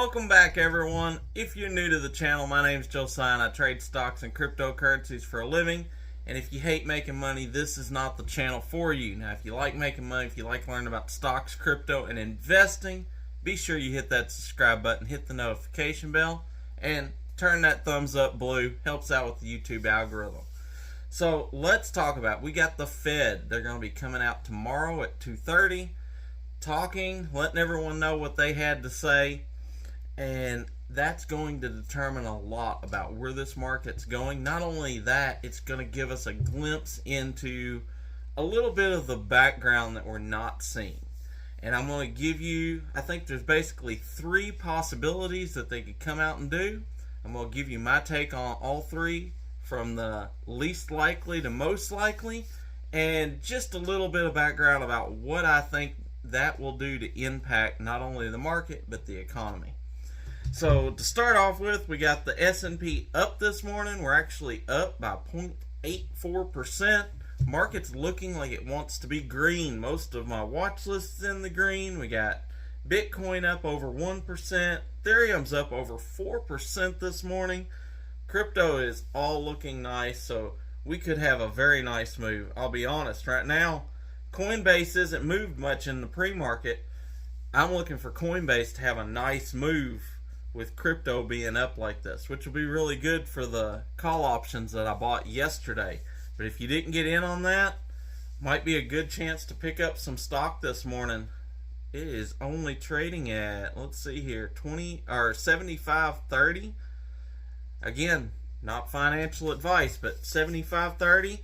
Welcome back, everyone. If you're new to the channel, my name's Josiah and I trade stocks and cryptocurrencies for a living. And if you hate making money, this is not the channel for you. Now, if you like making money, if you like learning about stocks, crypto, and investing, be sure you hit that subscribe button, hit the notification bell, and turn that thumbs up blue. Helps out with the YouTube algorithm. So let's talk about, we got the Fed. They're going to be coming out tomorrow at 2:30, talking, letting everyone know what they had to say. And that's going to determine a lot about where this market's going. Not only that, it's going to give us a glimpse into a little bit of the background that we're not seeing. And I'm going to give you, I think there's basically three possibilities that they could come out and do. I'm going to give you my take on all three, from the least likely to most likely, and just a little bit of background about what I think that will do to impact not only the market but the economy. So to start off with, we got the S&P up this morning. We're actually up by 0.84%. Market's looking like it wants to be green. Most of my watch lists in the green. We got Bitcoin up over 1%. Ethereum's up over 4% this morning. Crypto is all looking nice, so we could have a very nice move. I'll be honest, right now, Coinbase isn't moved much in the pre-market. I'm looking for Coinbase to have a nice move with crypto being up like this, which will be really good for the call options that I bought yesterday. But if you didn't get in on that, might be a good chance to pick up some stock this morning. It is only trading at, let's see here, 75.30. Again, not financial advice, but 75.30.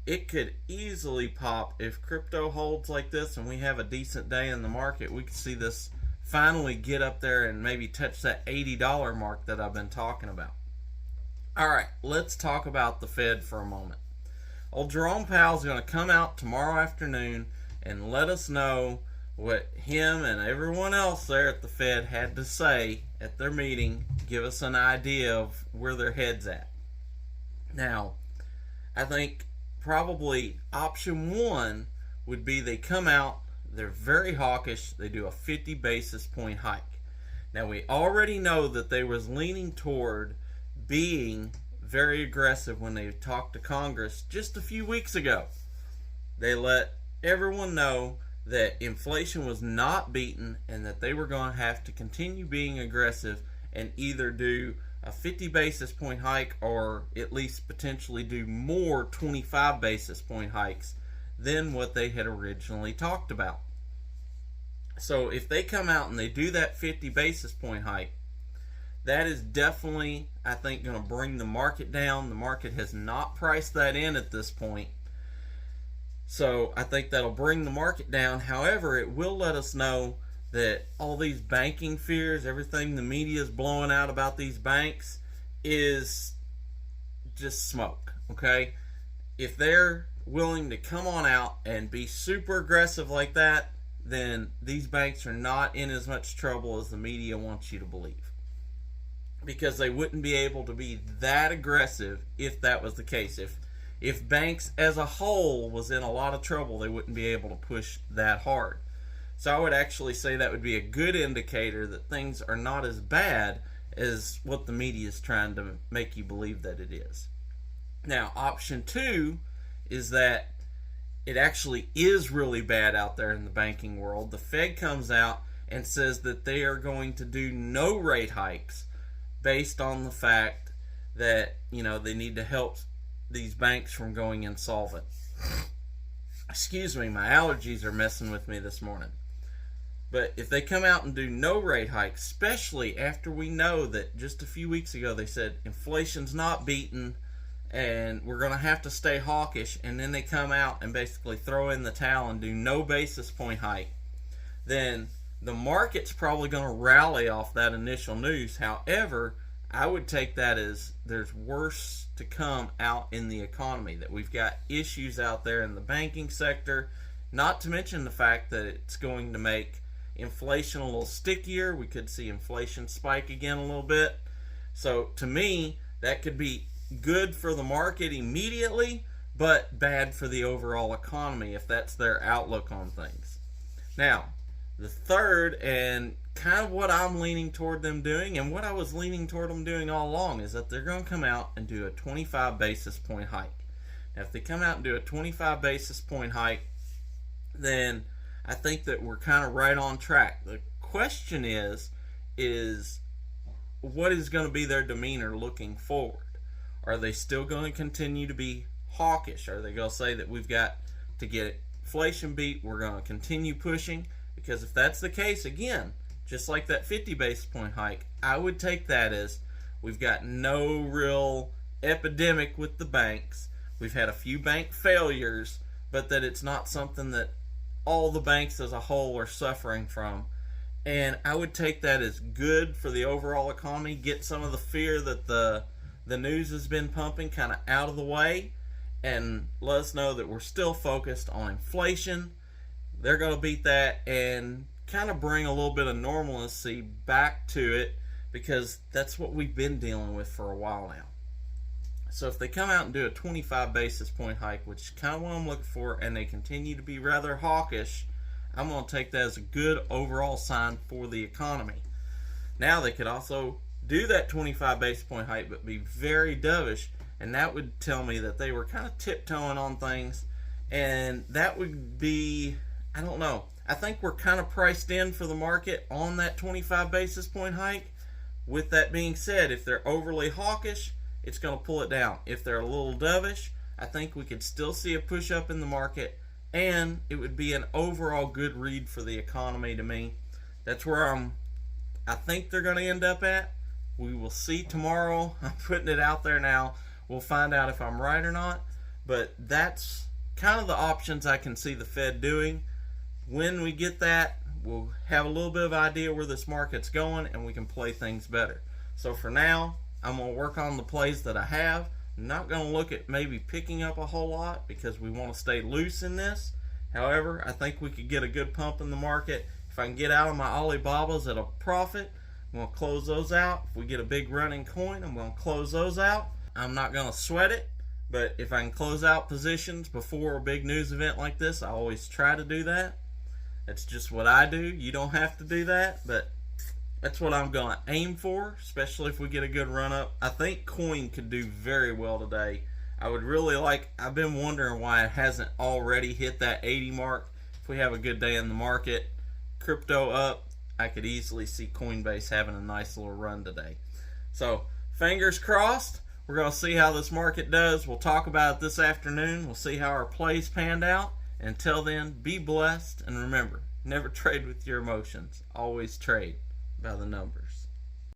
It could easily pop if crypto holds like this and we have a decent day in the market. We could see this finally get up there and maybe touch that $80 mark that I've been talking about. Alright, let's talk about the Fed for a moment. Old Jerome Powell's going to come out tomorrow afternoon and let us know what him and everyone else there at the Fed had to say at their meeting. Give us an idea of where their head's at. Now, I think probably option one would be they come out, they're very hawkish, they do a 50 basis point hike. Now, we already know that they was leaning toward being very aggressive when they talked to Congress just a few weeks ago. They let everyone know that inflation was not beaten and that they were going to have to continue being aggressive and either do a 50 basis point hike or at least potentially do more 25 basis point hikes than what they had originally talked about. So if they come out and they do that 50 basis point hike, that is definitely, I think, going to bring the market down. The market has not priced that in at this point. So I think that'll bring the market down. However, it will let us know that all these banking fears, everything the media is blowing out about these banks, is just smoke, okay? If they're willing to come on out and be super aggressive like that, then these banks are not in as much trouble as the media wants you to believe. Because they wouldn't be able to be that aggressive if that was the case. If banks as a whole was in a lot of trouble, they wouldn't be able to push that hard. So I would actually say that would be a good indicator that things are not as bad as what the media is trying to make you believe that it is. Now, option two is that it actually is really bad out there in the banking world. The Fed comes out and says that they are going to do no rate hikes based on the fact that, they need to help these banks from going insolvent. Excuse me, my allergies are messing with me this morning. But if they come out and do no rate hikes, especially after we know that just a few weeks ago they said inflation's not beaten and we're going to have to stay hawkish, and then they come out and basically throw in the towel and do no basis point hike, then the market's probably going to rally off that initial news. However, I would take that as there's worse to come out in the economy, that we've got issues out there in the banking sector, not to mention the fact that it's going to make inflation a little stickier. We could see inflation spike again a little bit. So to me, that could be good for the market immediately, but bad for the overall economy if that's their outlook on things. Now, the third and kind of what I'm leaning toward them doing, and what I was leaning toward them doing all along, is that they're going to come out and do a 25 basis point hike. Now, if they come out and do a 25 basis point hike, then I think that we're kind of right on track. The question is what is going to be their demeanor looking forward? Are they still going to continue to be hawkish? Are they going to say that we've got to get inflation beat, we're going to continue pushing? Because if that's the case, again, just like that 50 basis point hike, I would take that as we've got no real epidemic with the banks. We've had a few bank failures, but that it's not something that all the banks as a whole are suffering from. And I would take that as good for the overall economy, get some of the fear that the news has been pumping kind of out of the way, and let us know that we're still focused on inflation. They're going to beat that and kind of bring a little bit of normalcy back to it, because that's what we've been dealing with for a while now. So if they come out and do a 25 basis point hike, which is kind of what I'm looking for, and they continue to be rather hawkish, I'm going to take that as a good overall sign for the economy. Now, they could also do that 25 basis point hike but be very dovish, and that would tell me that they were kind of tiptoeing on things, and that would be, I don't know, I think we're kind of priced in for the market on that 25 basis point hike. With that being said, if they're overly hawkish, it's going to pull it down. If they're a little dovish, I think we could still see a push up in the market, and it would be an overall good read for the economy to me. That's where I think they're going to end up at. We will see tomorrow. I'm putting it out there now. We'll find out if I'm right or not. But that's kind of the options I can see the Fed doing. When we get that, we'll have a little bit of idea where this market's going, and we can play things better. So for now, I'm going to work on the plays that I have. I'm not going to look at maybe picking up a whole lot because we want to stay loose in this. However, I think we could get a good pump in the market. If I can get out of my Alibabas at a profit, I'm going to close those out. If we get a big running coin, I'm going to close those out. I'm not going to sweat it, but if I can close out positions before a big news event like this, I always try to do that. That's just what I do. You don't have to do that, but that's what I'm going to aim for, especially if we get a good run up. I think coin could do very well today. I would really I've been wondering why it hasn't already hit that 80 mark. If we have a good day in the market, crypto up, I could easily see Coinbase having a nice little run today. So, fingers crossed. We're going to see how this market does. We'll talk about it this afternoon. We'll see how our plays panned out. Until then, be blessed, and remember, never trade with your emotions. Always trade by the numbers.